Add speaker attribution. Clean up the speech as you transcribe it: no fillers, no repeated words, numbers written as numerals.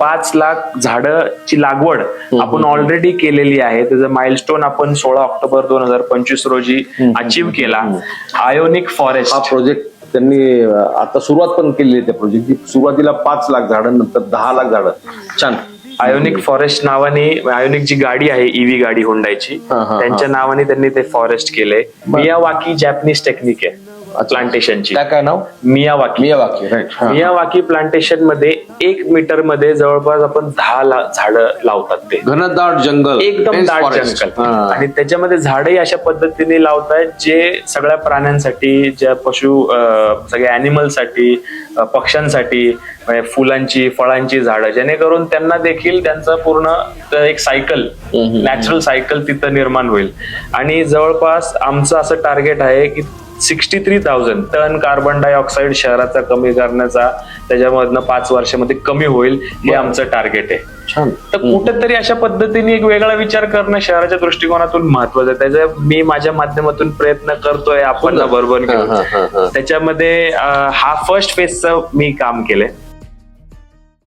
Speaker 1: 5 लाख झाडाची लागवड आपण ऑलरेडी केलेली आहे. त्याचं माइलस्टोन आपण 16 ऑक्टोबर 2025 रोजी अचीव्ह केला. आयोनिक फॉरेस्ट
Speaker 2: हा प्रोजेक्ट त्यांनी आता सुरुवात पण केलेली आहे. त्या प्रोजेक्टची सुरुवातीला 5 लाख झाडं, नंतर 10 लाख झाडं. छान.
Speaker 1: आयोनिक फॉरेस्ट नावाने, आयोनिक जी गाडी आहे ईव्ही गाडी होंडाची, त्यांच्या नावाने त्यांनी ते फॉरेस्ट केले. मियावाकी जॅपनीज टेक्निक आहे प्लांटेशनची.
Speaker 2: काय नाव?
Speaker 1: Miyawaki.
Speaker 2: Miyawaki, right.
Speaker 1: Miyawaki plantation मध्ये 1 मीटर मध्ये जवळपास आपण 10 झाडं लावतात. ते
Speaker 2: घनदाट जंगल,
Speaker 1: एकदम दाट जंगल, आणि त्याच्यामध्ये झाडही अशा पद्धतीने लावतायत जे सगळ्या प्राण्यांसाठी, ज्या पशु सगळ्या अॅनिमलसाठी, पक्ष्यांसाठी, फुलांची फळांची झाडं, जेणेकरून त्यांना देखील त्यांचं पूर्ण एक सायकल, नॅचरल सायकल तिथं निर्माण होईल. आणि जवळपास आमचं असं टार्गेट आहे की 63,000 टन कार्बन डायऑक्साईड शहराचा कमी करण्याचा त्याच्यामधनं 5 वर्षामध्ये कमी होईल, हे आमचं टार्गेट आहे.
Speaker 2: छान.
Speaker 1: तर कुठेतरी अशा पद्धतीने एक वेगळा विचार करणं शहराच्या दृष्टिकोनातून महत्वाचं आहे. त्याचा मी माझ्या माध्यमातून प्रयत्न करतोय, आपण बरोबर घेऊन. त्याच्यामध्ये हा फर्स्ट फेजचं मी काम केलंय.